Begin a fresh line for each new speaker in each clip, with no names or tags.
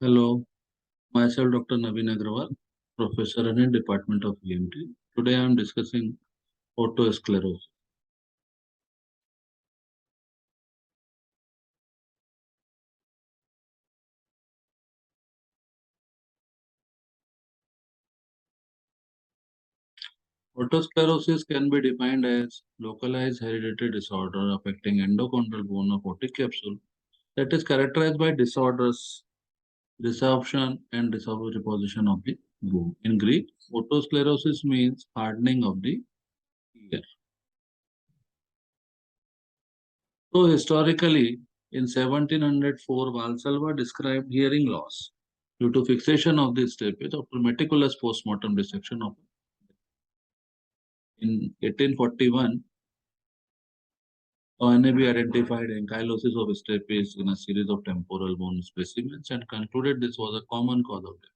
Hello, myself Dr. Navin Agrawal, Professor in the Department of EMT. Today I am discussing otosclerosis. Otosclerosis can be defined as localized hereditary disorder affecting endochondral bone of otic capsule that is characterized by disorders, resorption and reposition of the bone. In Greek, otosclerosis means hardening of the ear. So historically, in 1704, Valsalva described hearing loss due to fixation of the stapes after meticulous postmortem dissection of. In 1841, ONAB identified ankylosis of stapes in a series of temporal bone specimens and concluded this was a common cause of death.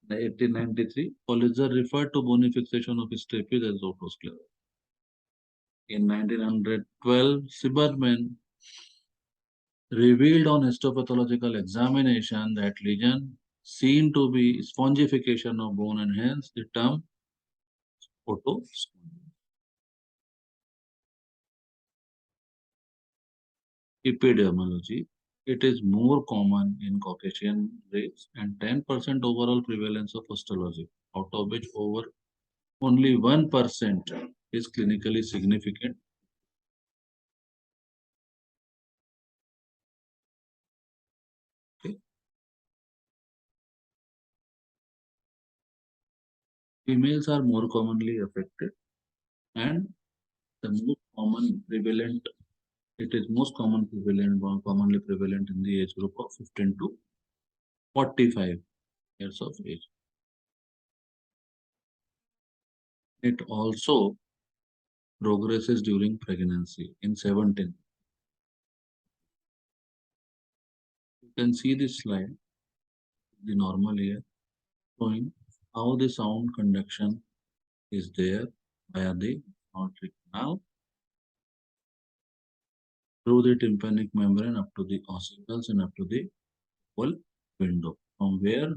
In 1893, Pulitzer referred to bony fixation of stapes as otosclerosis. In 1912, Sieberman revealed on histopathological examination that lesion seemed to be spongification of bone and hence the term otosclerosis. Epidemiology. It is more common in Caucasian race and 10% overall prevalence of histology, out of which over only 1% is clinically significant. Okay. Females are more commonly affected and the most common prevalent, it is most common prevalent, more commonly prevalent in the age group of 15 to 45 years of age. It also progresses during pregnancy in 17. You can see this slide, the normal ear, showing how the sound conduction is there via the aortic canal through the tympanic membrane up to the ossicles and up to the whole window, from where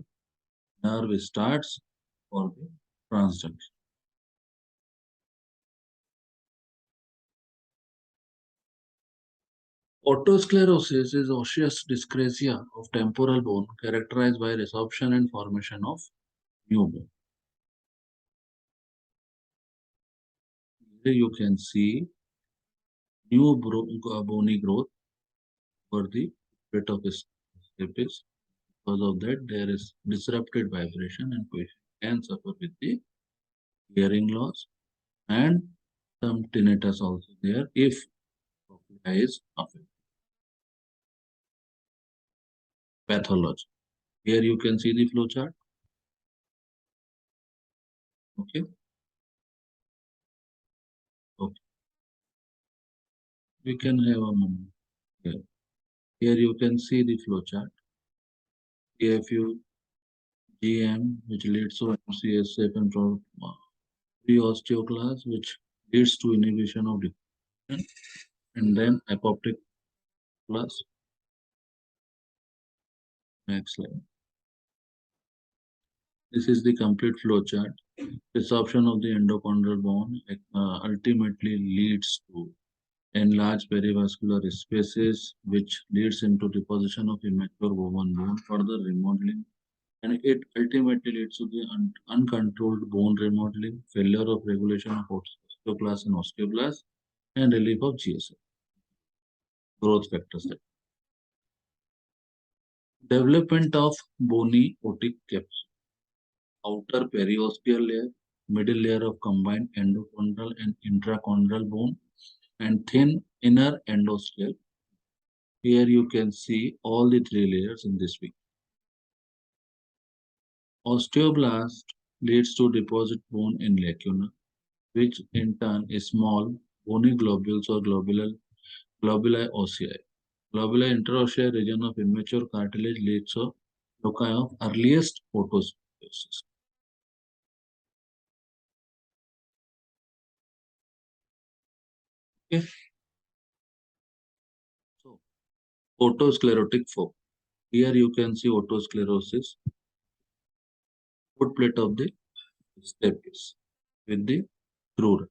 nerve starts for the transduction. Otosclerosis is osseous dyscrasia of temporal bone characterized by resorption and formation of new bone. Here you can see new bony growth for the bit of stapes. Because of that, there is disrupted vibration and patient can suffer with the hearing loss and some tinnitus also there if cochlea is affected. Pathology. Here you can see the flow chart. Okay. Okay. We can have a moment here. Here you can see the flow chart. AFU, GM, which leads to MCSF and pre-osteoclast, which leads to inhibition of diffusion, and then apoptic class. Next slide. This is the complete flow chart. Resorption of the endochondral bone ultimately leads to enlarged perivascular spaces, which leads into deposition of immature woven bone, further remodeling, and it ultimately leads to the uncontrolled bone remodeling, failure of regulation of osteoclast and osteoblast, and relief of GSF, growth factors. Development of bony otic capsule, outer periosteal layer, middle layer of combined endochondral and intrachondral bone, and thin inner endosteal. Here you can see all the three layers in this week. Osteoblast leads to deposit bone in lacuna, which in turn is small bony globules or globuli ossei. Globuli interossei region of immature cartilage leads to loci of earliest otosclerosis. Okay. So, otosclerotic form. Here you can see otosclerosis, foot plate of the stapes with the through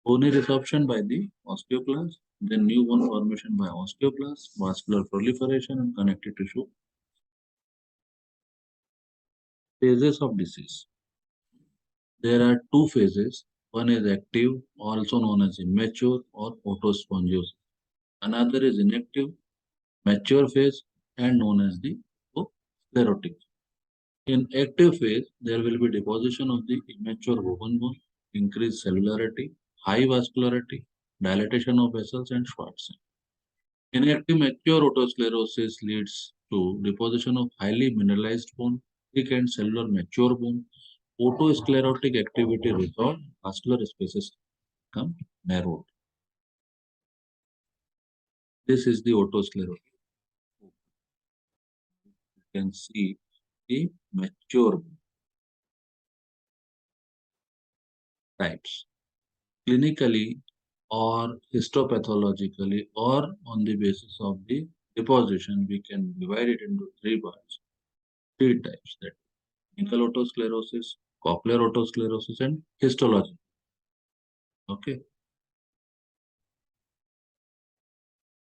bony resorption by the osteoclast, then new bone formation by osteoblast, vascular proliferation and connective tissue. Phases of disease. There are two phases. One is active, also known as immature or autospongios. Another is inactive, mature phase, and known as the sclerotic. In active phase, there will be deposition of the immature woven bone, increased cellularity, high vascularity, dilatation of vessels, and Schwartz. Inactive mature otosclerosis leads to deposition of highly mineralized bone, thick and cellular mature bone. Otosclerotic activity resolved, vascular spaces become narrowed. This is the otosclerosis. You can see the mature types. Clinically or histopathologically or on the basis of the deposition, we can divide it into three parts, three types, that clinical otosclerosis, cochlear otosclerosis, and histology. Okay.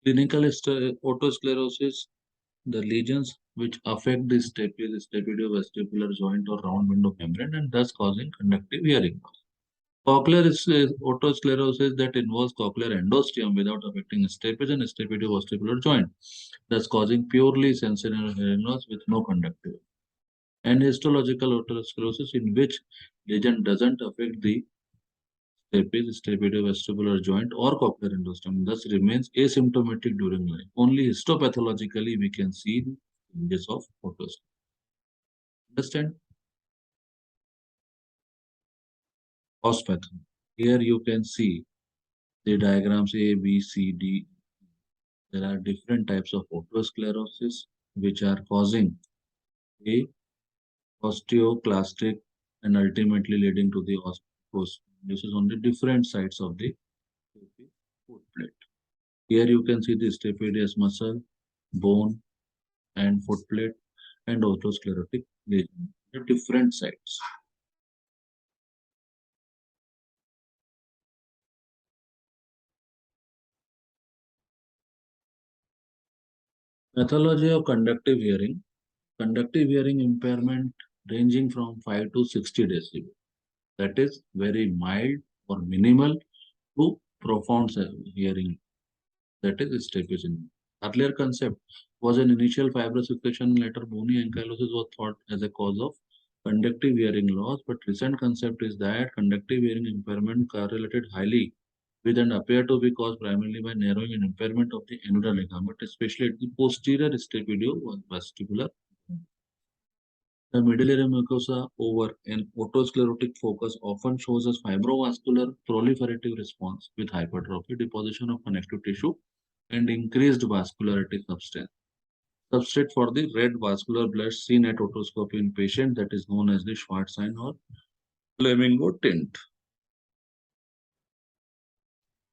Clinical otosclerosis, the lesions which affect the stapediovestibular joint or round window membrane and thus causing conductive hearing loss. Cochlear is otosclerosis that involves cochlear endosteum without affecting stapes and stapediovestibular joint, thus causing purely sensory hearing loss with no conductive. And histological otosclerosis in which lesion doesn't affect the stapes, stapediovestibular joint or cochlear endosteum, thus remains asymptomatic during life. Only histopathologically we can see the changes of otosclerosis. Understand? Ospathon. Here you can see the diagrams A, B, C, D. There are different types of otosclerosis which are causing a osteoclastic and ultimately leading to the osteoporosis. This is on the different sides of the foot plate. Here you can see the stapedius muscle, bone, and foot plate and otosclerotic lesion. The different sides. Pathology of conductive hearing. Conductive hearing impairment ranging from 5 to 60 decibel. That is very mild or minimal to profound hearing. That is stapes. Earlier concept was an initial fibrous fixation, later bony ankylosis was thought as a cause of conductive hearing loss, but recent concept is that conductive hearing impairment correlated highly with and appear to be caused primarily by narrowing and impairment of the annular ligament, especially at the posterior stapediovestibular. The medullary mucosa over an otosclerotic focus often shows as fibrovascular proliferative response with hypertrophy, deposition of connective tissue, and increased vascularity substance. Substrate for the red vascular blood seen at otoscopy in patient that is known as the Schwartz sign or flamingo tint.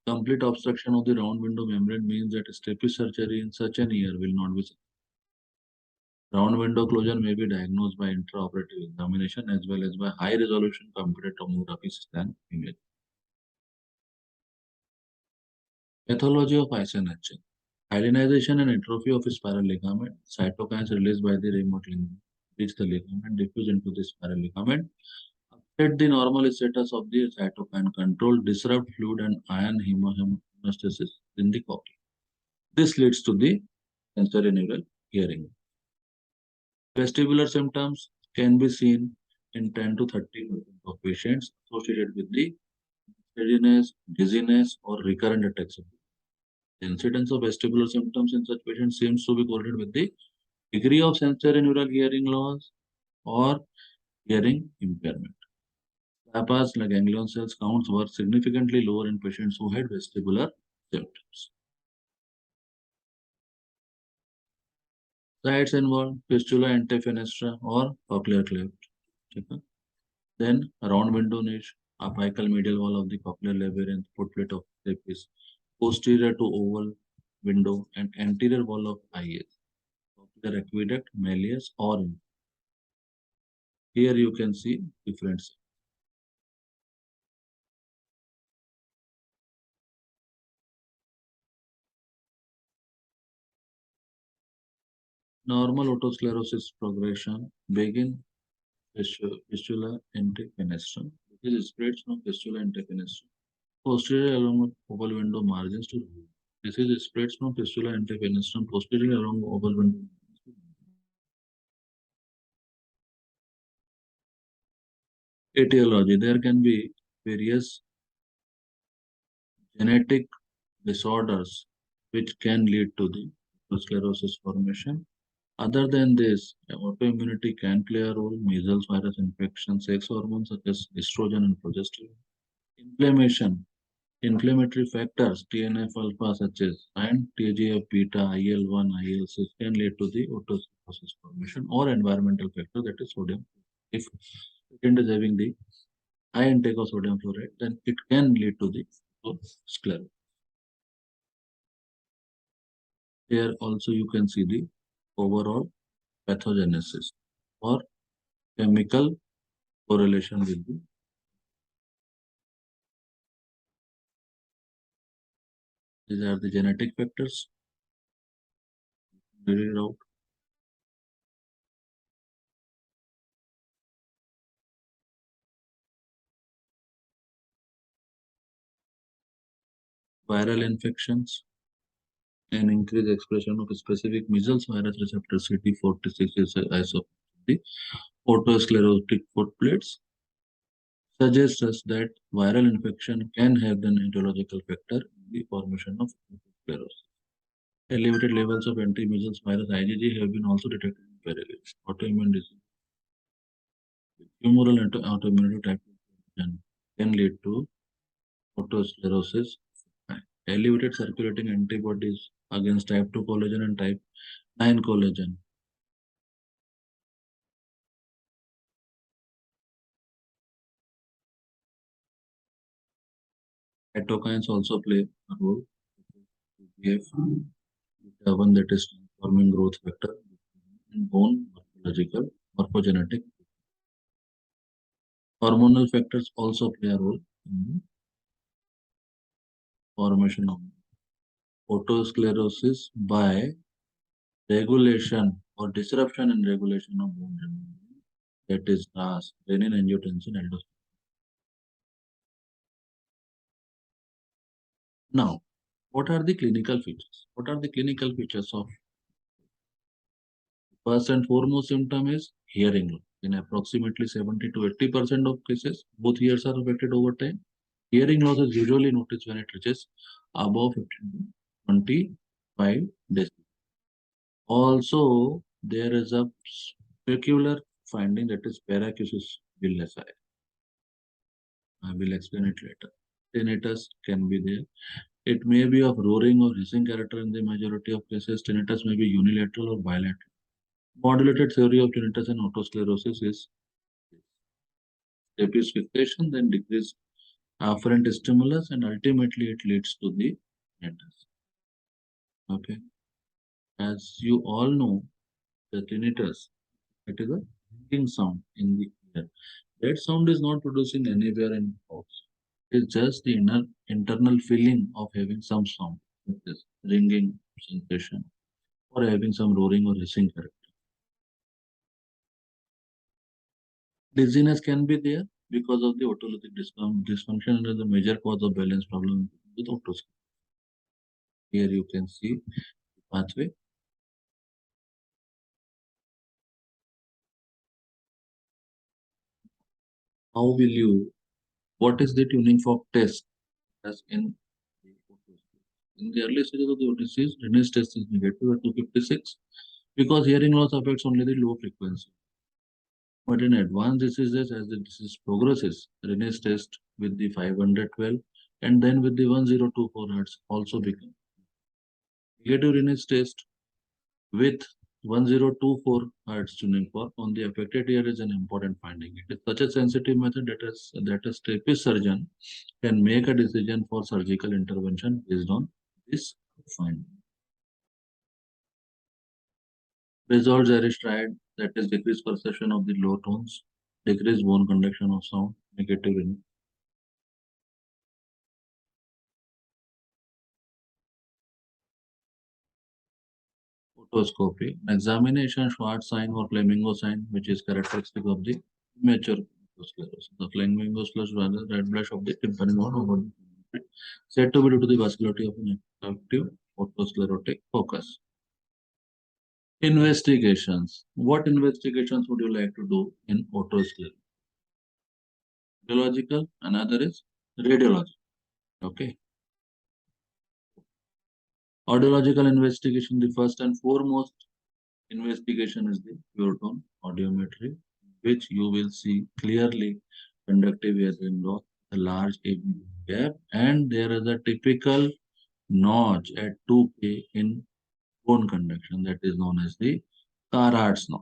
Complete obstruction of the round window membrane means that stapes surgery in such an ear will not be successful. Round window closure may be diagnosed by intraoperative examination as well as by high resolution computed tomography scan image. Pathology of ISNH. Hyalinization and atrophy of spiral ligament. Cytokines released by the remote ligament reach the ligament, diffuse into the spiral ligament, upset the normal status of the cytokine control, disrupt fluid and ion hemostasis in the cochlea. This leads to the sensorineural hearing. Vestibular symptoms can be seen in 10 to 30% of patients associated with the steadiness, dizziness, or recurrent attacks. The incidence of vestibular symptoms in such patients seems to be correlated with the degree of sensorineural hearing loss or hearing impairment. Papas like ganglion cells counts were significantly lower in patients who had vestibular symptoms. Sites involved fistula antefenestra or cochlear cleft. Okay. Then round window niche, apical medial wall of the cochlear labyrinth, footplate of stapes, posterior to oval window and anterior wall of IS. either aqueduct, malleus, or here you can see different. Normal otosclerosis progression begin fistula interfenestrum. It spreads from fistula interfenestrum posterior along oval window margins to roof. Disease spreads from fistula interfenestrum posterior along oval window. Etiology. There can be various genetic disorders which can lead to the sclerosis formation. Other than this, autoimmunity can play a role. Measles virus infection, sex hormones such as estrogen and progesterone. Inflammation, inflammatory factors, TNF alpha such as and TGF beta, IL-1, IL-6 can lead to the autosclerosis formation or environmental factor that is sodium. If patient is having the high intake of sodium fluoride, then it can lead to the sclerosis. Here also you can see the overall pathogenesis or chemical correlation with the these are the genetic factors. Read it out. Viral infections and increased expression of specific measles virus receptor CD46 is iso. The autosclerotic foot plates suggests us that viral infection can have an etiological factor in the formation of sclerosis. Elevated levels of anti-measles virus IgG have been also detected in parallel. Autoimmune disease, humoral autoimmunity type can lead to autosclerosis. Elevated circulating antibodies against type 2 collagen and type 9 collagen. Cytokines also play a role. We have one that is transforming growth factor in bone morphological, morphogenetic. Hormonal factors also play a role in the formation of autosclerosis by regulation or disruption in regulation of bone removal. That is RAS, renin, angiotensin, aldosterone. Now, what are the clinical features? What are the clinical features of first and foremost symptom is hearing loss. In approximately 70 to 80% of cases, both ears are affected over time. Hearing loss is usually noticed when it reaches above 15 to 25 decibels. Also, there is a peculiar finding that is paracusis villasi. I will explain it later. Tinnitus can be there. It may be of roaring or hissing character in the majority of cases. Tinnitus may be unilateral or bilateral. Modulated theory of tinnitus and autosclerosis is reduced fixation, then decrease afferent stimulus, and ultimately it leads to the tinnitus. Okay. As you all know, the tinnitus, it is a ringing sound in the ear. That sound is not producing anywhere in the house. It's just the internal feeling of having some sound, like this ringing sensation, or having some roaring or hissing character. Dizziness can be there because of the autolytic dysfunction and is the major cause of balance problem with autosclerosis. Here you can see the pathway. How will you, what is the tuning fork test as in the autosclerosis? In the early stages of the disease, Rennes test is negative at 256 because hearing loss affects only the low frequency. But in advanced diseases, as the disease progresses, Rennes test with the 512 and then with the 1024 Hz also become negative Rennes test with 1024 Hz tuning fork on the affected ear is an important finding. It is such a sensitive method that a stapes surgeon can make a decision for surgical intervention based on this finding. Results are tried, that is decreased perception of the low tones, decreased bone conduction of sound, negative in otoscopy. Examination short sign or flamingo sign, which is characteristic of the immature otosclerosis. The flamingo slash rather red blush of the tympanic bone over the said to be due to the vascularity of an active otosclerotic focus. Investigations. What investigations would you like to do in otosclerosis? Radiological, another is radiology. Okay. Audiological investigation, the first and foremost investigation is the pure tone audiometry, which you will see clearly conductive hearing loss, a large AV gap, and there is a typical notch at 2K in bone conduction that is known as the Carhart's notch.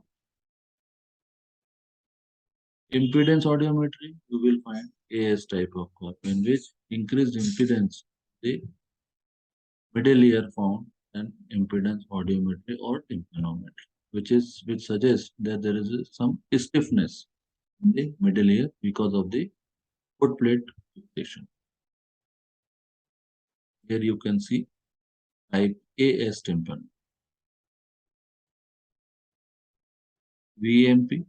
Impedance audiometry, you will find AS type of curve in which increased impedance, the middle ear found an impedance audiometry or tympanometry, which suggests that there is some stiffness in the middle ear because of the foot plate fixation. Here you can see type AS tympan, VMP.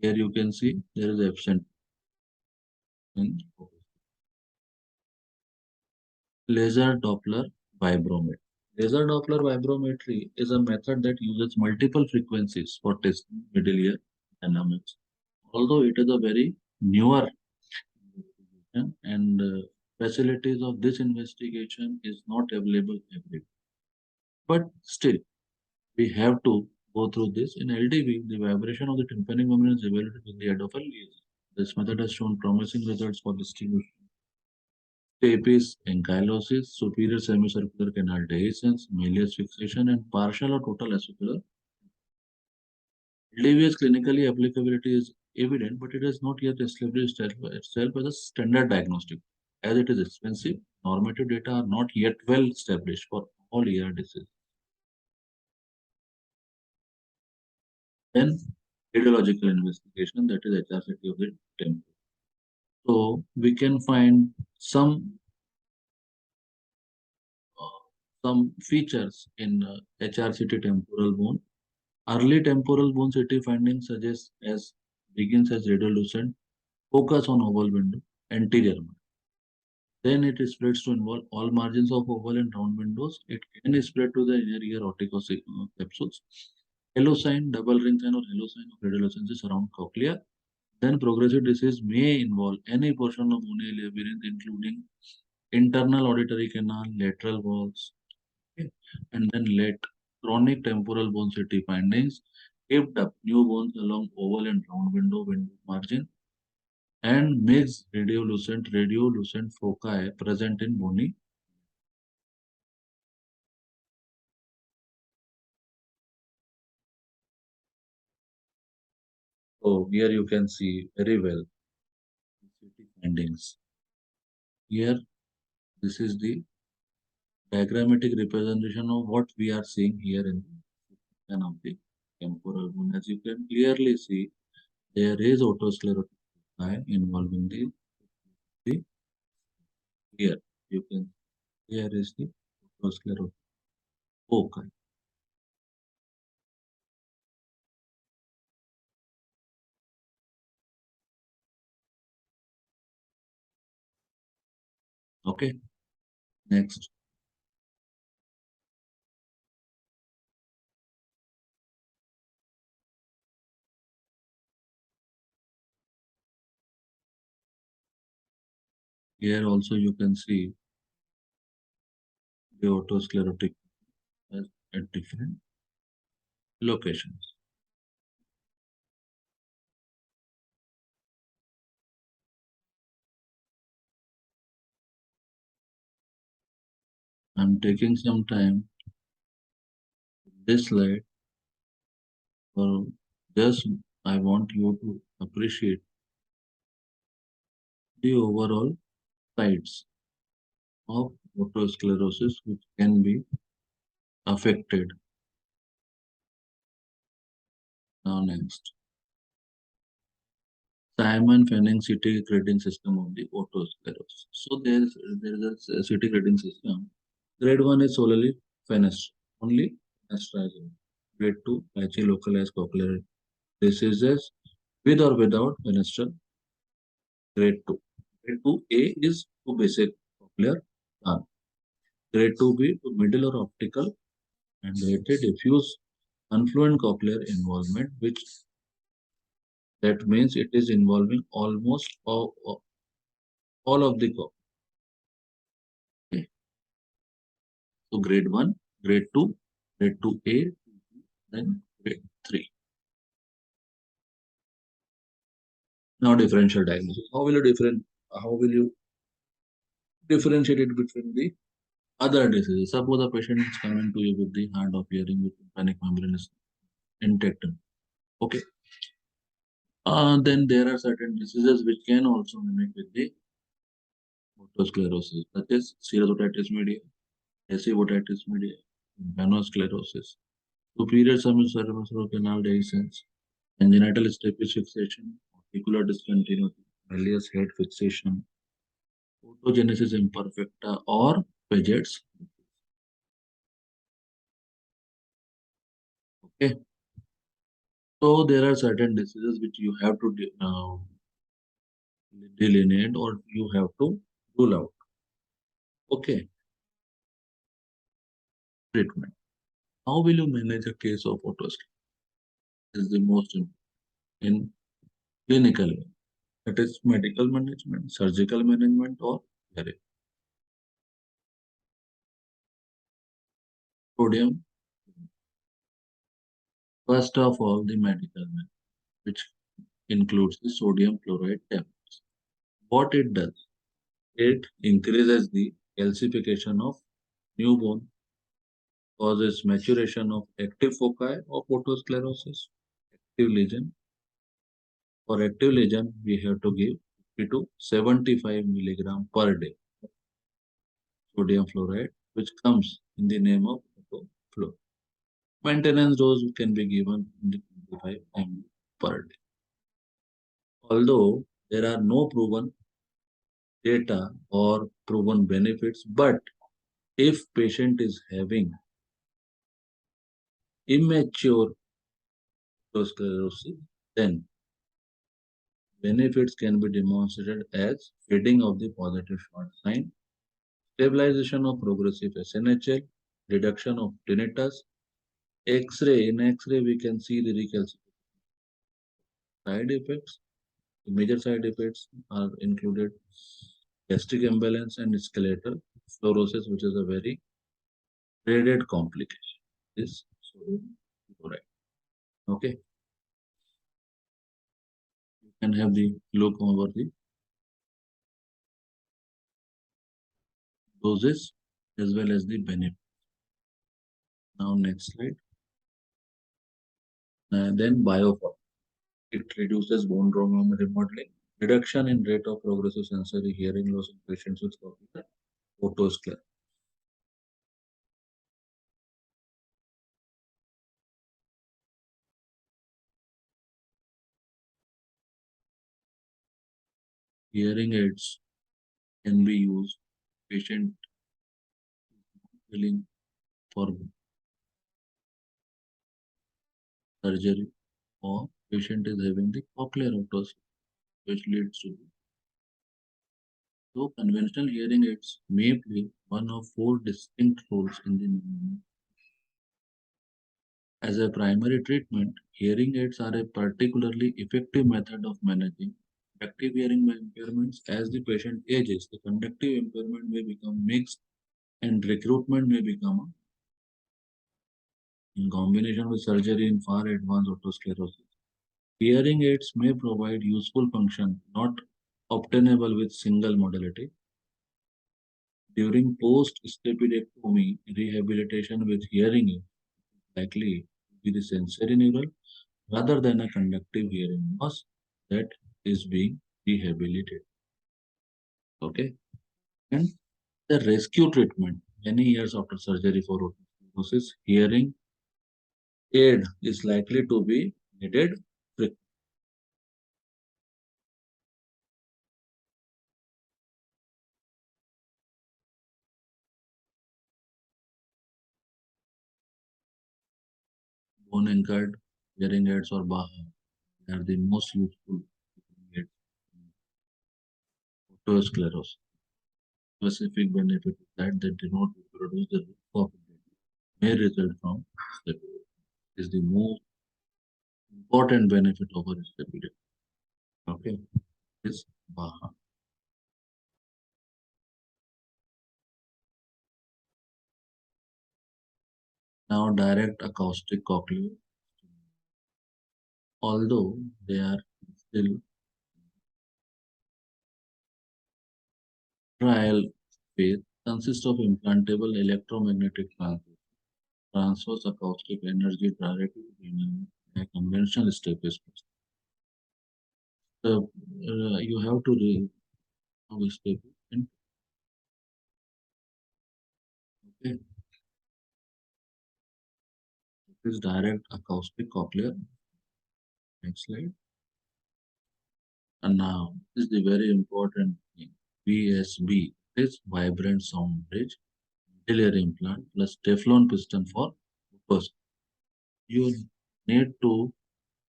Here you can see there is absent in laser Doppler vibrometry. Laser Doppler vibrometry is a method that uses multiple frequencies for testing middle ear dynamics. Although it is a very newer investigation and facilities of this investigation is not available everywhere. But still, we have to go through this. In LDV, the vibration of the tympanic membrane is evaluated with the aid of a laser. This method has shown promising results for distribution. Stapes, ankylosis, superior semicircular canal dehiscence, Melius fixation, and partial or total acicular. LDV's clinically applicability is evident, but it has not yet established itself as a standard diagnostic. As it is expensive, normative data are not yet well established for all ear diseases. Then, radiological investigation, that is HRCT of the temple. So, we can find some features in HRCT temporal bone. Early temporal bone CT findings suggest as begins as radiolucent, focus on oval window, anterior margin. Then it spreads to involve all margins of oval and round windows. It can spread to the inner ear capsules. Halo sign, double ring sign, or halo sign of radiolucency around cochlea. Then progressive disease may involve any portion of bony labyrinth, including internal auditory canal, lateral walls, okay, and then let chronic temporal bone CT findings, kept up new bones along oval and round window margin, and mixed radiolucent foci present in bony. So here you can see very well CT findings. Here, this is the diagrammatic representation of what we are seeing here in the of the temporal bone. As you can clearly see, there is otosclerotic involving the here. You can here is the otosclerotic foci. Okay, next. Here also you can see the otosclerotic at different locations. I'm taking some time this slide for just I want you to appreciate the overall sides of otosclerosis which can be affected Now next, Simon Fanning city grading system of the otosclerosis. So there is a city grading system. Grade 1 is solely fenestrine, only fenestrine. Grade 2, patchy localized cochlear diseases with or without fenestrine. Grade 2. Grade 2A is to basic cochlear plan. Grade 2B to middle or optical, and grade 3 diffuse unfluent cochlear involvement, which that means it is involving almost all of the copy. So grade 1, grade 2, grade 2A, then grade 3. Now differential diagnosis. How will you differentiate it between the other diseases? Suppose a patient is coming to you with the hard of hearing with tympanic membranous intact. Okay. Then there are certain diseases which can also mimic with the otosclerosis, such as serous otitis media, passive otitis media, vanosclerosis, superior cerebral canal dehiscence, congenital stapes fixation, articular discontinuity, alias head fixation, otogenesis imperfecta, or Paget's. Okay, so there are certain diseases which you have to delineate or you have to rule out. Okay, treatment. How will you manage a case of otosclerosis? Is the most important in clinical way. That is medical management, surgical management, or therapy. Sodium, first of all, the medical management, which includes the sodium chloride tablets. What it does, it increases the calcification of new bone, causes maturation of active foci of otosclerosis, active lesion. For active lesion, we have to give 50 to 75 milligram per day sodium fluoride, which comes in the name of Otoflo. Maintenance dose can be given in the 25 ml per day. Although there are no proven data or proven benefits, but if patient is having immature sclerosis, then benefits can be demonstrated as fading of the positive short sign, stabilization of progressive SNHL, reduction of tinnitus, X-ray. In X-ray, we can see the recalcitrant side effects. The major side effects are included gastric imbalance and skeletal fluorosis, which is a very graded complication. This sodium chloride. Okay, you can have the look over the doses as well as the benefit. Now, next slide. Then biofilm. It reduces bone remodeling, reduction in rate of progressive sensory hearing loss in patients with cochlear otosclerosis. Hearing aids can be used patient willing for surgery or patient is having the cochlear otosclerosis, which leads to. So conventional hearing aids may play one of four distinct roles in the movement. As a primary treatment, hearing aids are a particularly effective method of managing conductive hearing impairments. As the patient ages, the conductive impairment may become mixed and recruitment may become in combination with surgery in far advanced otosclerosis. Hearing aids may provide useful function not obtainable with single modality. During post-stapedectomy rehabilitation with hearing aid likely to be the sensory neural rather than a conductive hearing loss that is being rehabilitated. Okay, and the rescue treatment many years after surgery for otosis, hearing aid is likely to be needed bone anchored hearing aids or BAHA. They are the most useful hearing aids in otosclerosis. Specific benefit is that they do not reproduce the risk of death may result from stability. Is the most important benefit of a stability. Okay, is BAHA. Now direct acoustic cochlear, although they are still trial phase, consist of implantable electromagnetic transfers acoustic energy directly to the environment in a conventional step-based process. So you have to how we step in. Okay, it is direct acoustic cochlear. Next slide. And now is the very important thing. VSB is vibrant sound bridge, layer implant plus Teflon piston for focus. You need to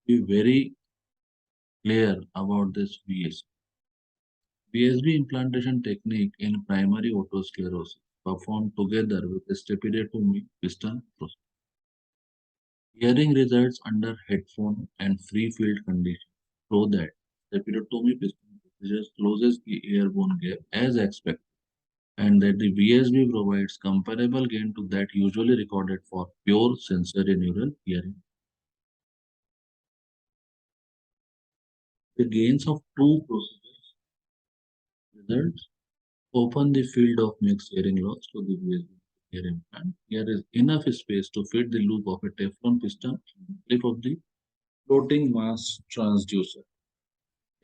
be very clear about this VSB. VSB implantation technique in primary otosclerosis performed together with a staphylotomy piston procedure. Hearing results under headphone and free field conditions show that staphylotomy piston procedure closes the ear-bone gap as expected and that the VSB provides comparable gain to that usually recorded for pure sensory neural hearing. The gains of two procedures results open the field of mixed hearing loss to the VSB hearing implant. Here is enough space to fit the loop of a Teflon piston clip of the floating mass transducer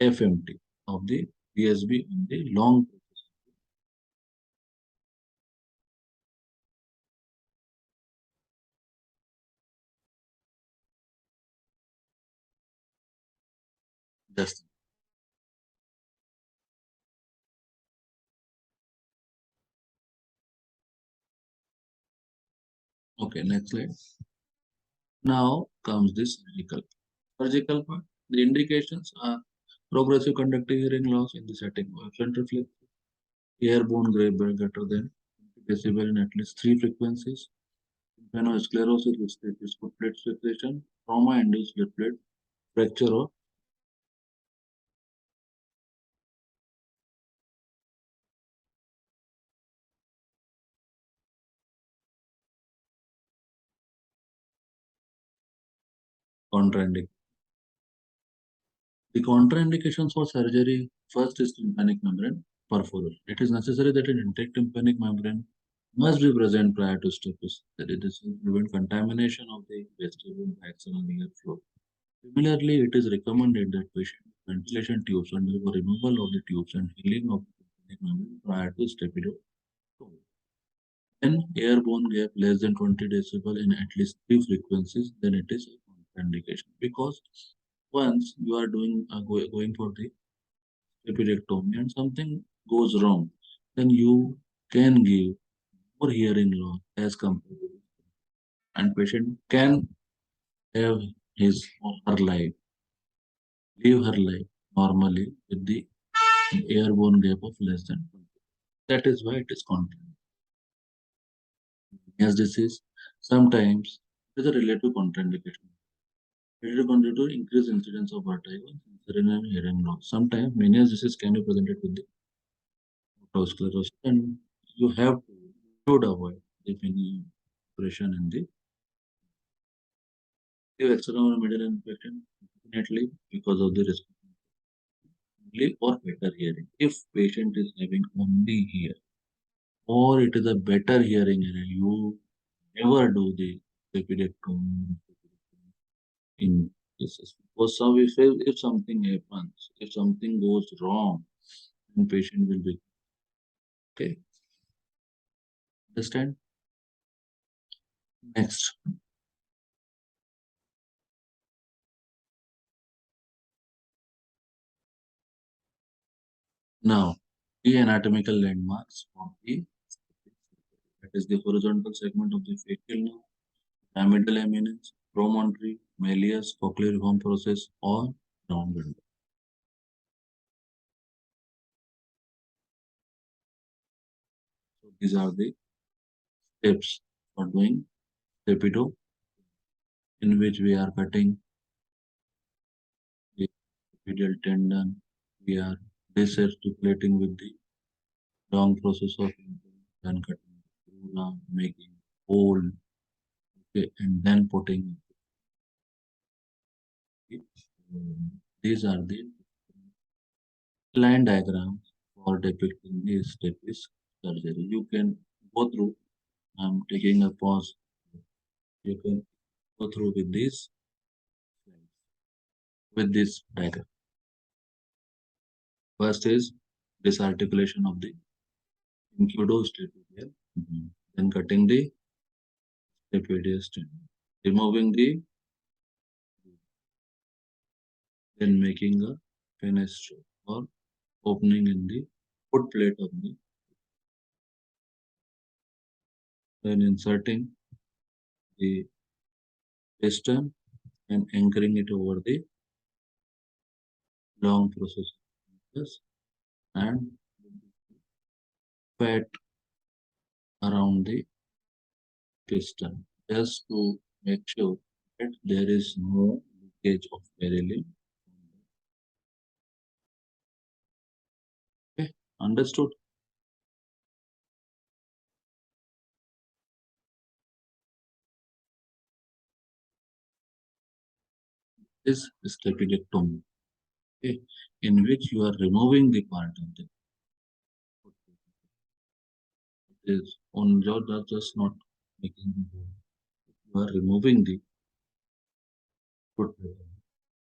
FMT of the VSB in the long just okay. Next slide. Now comes the surgical part. The indications are progressive conductive hearing loss in the setting of central flip, airborne gray band greater than 20 decibel in at least three frequencies, sclerosis with status plate fixation, trauma-induced lip plate fracture or contraindication. The contraindications for surgery first is tympanic membrane perforation. It is necessary that an intact tympanic membrane must be present prior to stapes. That is to prevent contamination of the vestibule by external air flow. Similarly, it is recommended that patient ventilation tubes undergo removal of the tubes and healing of the tympanic membrane prior to stapes. When airborne gap less than 20 decibel in at least three frequencies, then it is a contraindication. Because once you are going for the epilectomy and something goes wrong, then you can give more hearing loss as compared to and patient can have his or her life, live her life normally with the airborne gap of less than 20. That is why it is contraindicated. As disease, sometimes it is a relative contraindication. It is going to increase incidence of vertigo, sensory and hearing loss. Sometimes many diseases can be presented with the otosclerosis, and you have to should avoid the many operation in the external middle infection, definitely because of the risk only or better hearing. If patient is having only ear or it is a better hearing area, you never do the epidectomy in this system. Because so if something happens, if something goes wrong, then patient will be okay. Understand? Next, Now, the anatomical landmarks of the that is the horizontal segment of the facial nerve, pyramidal eminence, promontory, malleus, cochleariform process, or round window. So these are the steps for doing rapido, in which we are cutting the radial tendon, we are disarticulating with the long process of then cutting the crura, making hole, okay, and then putting it. These are the line diagrams for depicting the stapes surgery. You can go through. I'm taking a pause. You can go through with this diagram. First is disarticulation of the incudostapedial, then cutting the stapedius tendon, removing the, then making a fenestra or opening in the foot plate of the, then inserting the piston and anchoring it over the long process and fat around the piston just to make sure that there is no leakage of beryllium. Okay, understood? This is staphylectomy, okay, in which you are removing the part of the foot. It is on your just not making the hole. You are removing the foot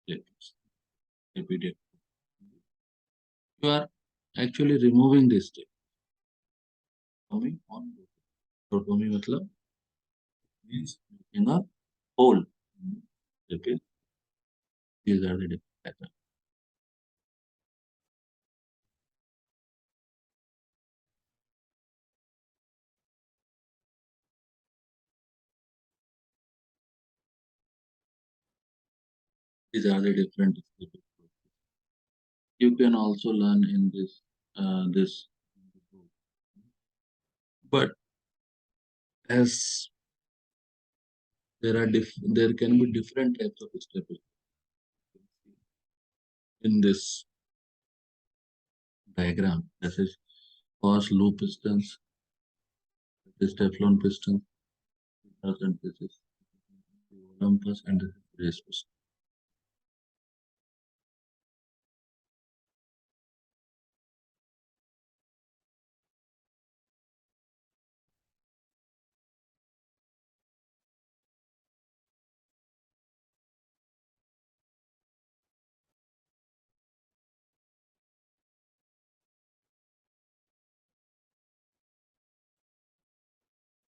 plate. Staphylectomy. You are actually removing this staphylectomy on staphylectomy मतलब means making a hole. Okay, these are the different. These are the different staphylectomy. You can also learn in this, but as there can be different types of staples in this diagram. This is cos loop pistons, this is Teflon piston, and this is Olympus, and this is race piston.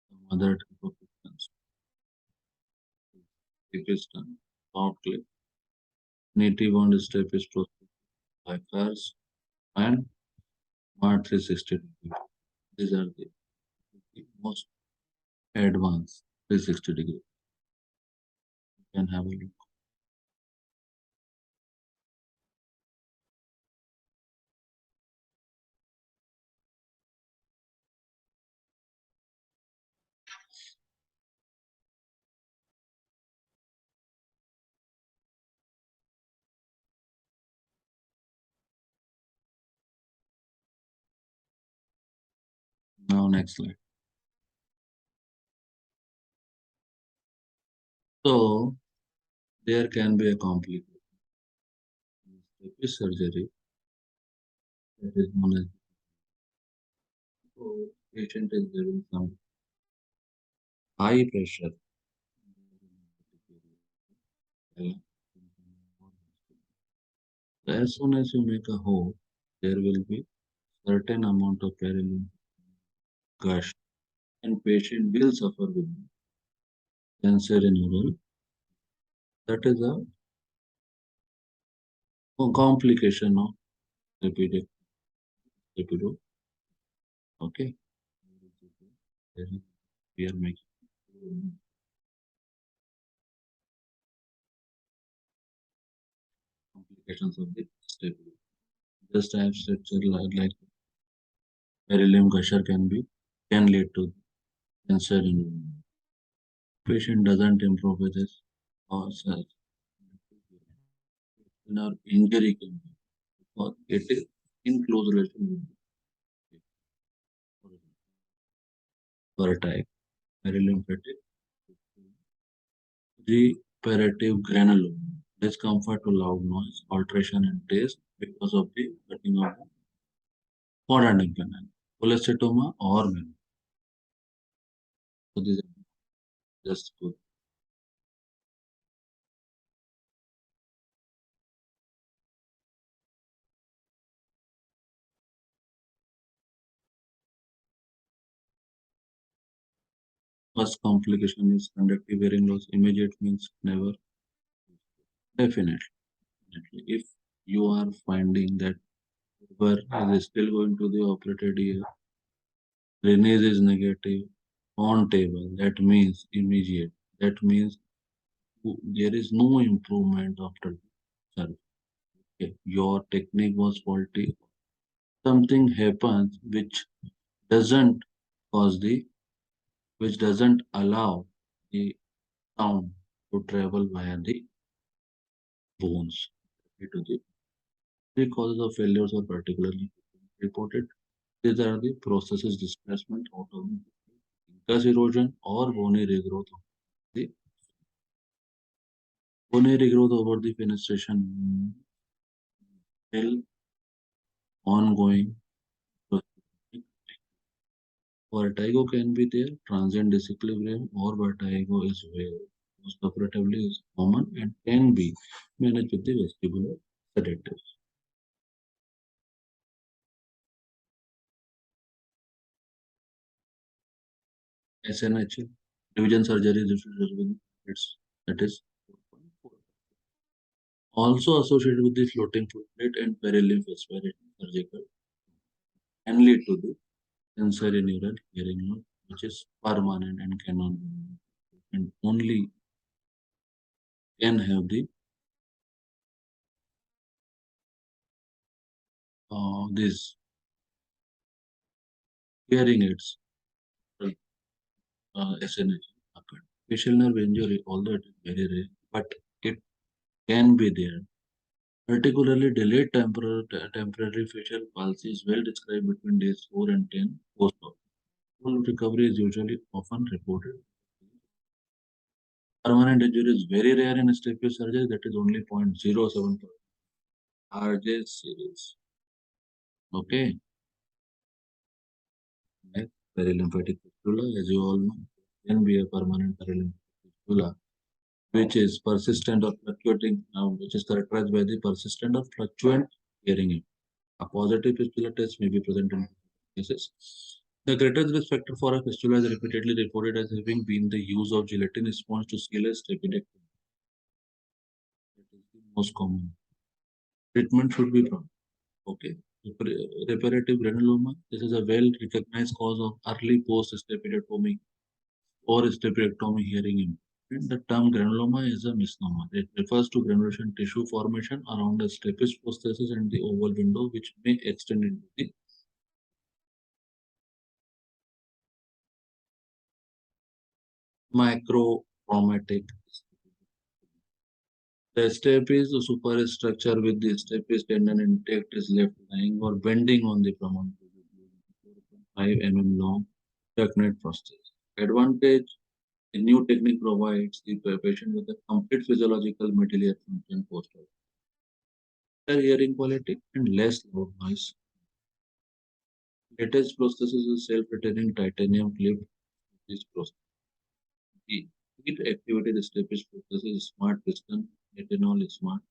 Some other type of pistons, the piston, soft clip, native bond step is processed by cars, and Smart 360 degree. These are the most advanced 360 degree. You can have a look. Now next slide. So there can be a complication. Stapes surgery that is known as, so patient is having some high pressure. As soon as you make a hole, there will be certain amount of beryllium gush, and patient will suffer with cancer in oral. That is a complication of epidemic. Rapido. Okay. Then we are making complications of the stapler. Just as structure like beryllium gusher can lead to cancer in patient doesn't improve with this or such in our injury can be or it is in close relation with for a type beryllium fatigue, reparative granuloma, discomfort to loud noise, alteration in taste because of the cutting of the quadrant canal, cholesteatoma or melanoma. So this is just good. First complication is conductive hearing loss. Immediate means never. Definitely. If you are finding that where is still going to the operated ear, drainage is negative on table, that means immediate. That means there is no improvement after surgery. Okay. Your technique was faulty. Something happens doesn't cause the which doesn't allow the sound to travel via the bones to the three causes of failures are particularly reported. These are the processes displacement, autonomic incus erosion, or bony regrowth of the bony regrowth over the fenestration still ongoing. Vertigo can be there, transient disequilibrium, or vertigo is where most operatively is common and can be managed with the vestibular sedatives. SNH, division surgery is usually that is 4.4. Also associated with the floating footplate and perilymph aspirating surgical can lead to the sensory neural hearing loss, which is permanent and cannot be removed, and only can have the this hearing aids SNH occurred. Facial nerve injury, although it is very rare, but it can be there. Particularly delayed temporary facial palsy is well described between days 4 and 10 post-op. Full recovery is usually often reported. Permanent injury is very rare in staph surgery, that is only 0.07%. RJ series. Okay. Next, perilymphatic fistula, as you all know, can be a permanent perilymphatic fistula, which is persistent or fluctuating, which is characterized by the persistent or fluctuant hearing aid. A positive fistula test may be present in cases. The greatest risk factor for a fistula is repeatedly reported as having been the use of gelatin sponge to seal a stapedectomy. That is the most common. Treatment should be prompt. Okay. Reparative granuloma. This is a well recognized cause of early post stapedectomy or stapedectomy hearing impairment. The term granuloma is a misnomer. It refers to granulation tissue formation around the stapes prosthesis and the oval window, which may extend into the microchromatic. The stapes superstructure with the stapes tendon intact is left lying or bending on the promontory. 5 mm long tucknet prosthesis. Advantage: a new technique provides the patient with a complete physiological medullary function post-op. Better hearing quality and less loud noise. Latest prosthesis is self-retaining titanium clip. This prosthesis. The heat activity the stapes prosthesis is smart piston. Ethanol is smart.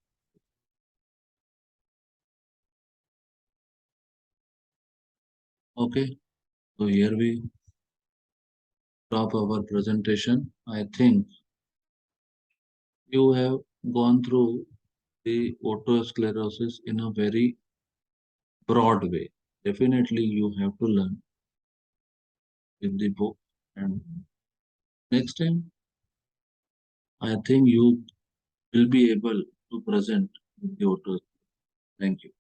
Okay, so here we stop our presentation. I think you have gone through the otosclerosis in a very broad way. Definitely, you have to learn with the book. And next time, I think you will be able to present with the author. Thank you.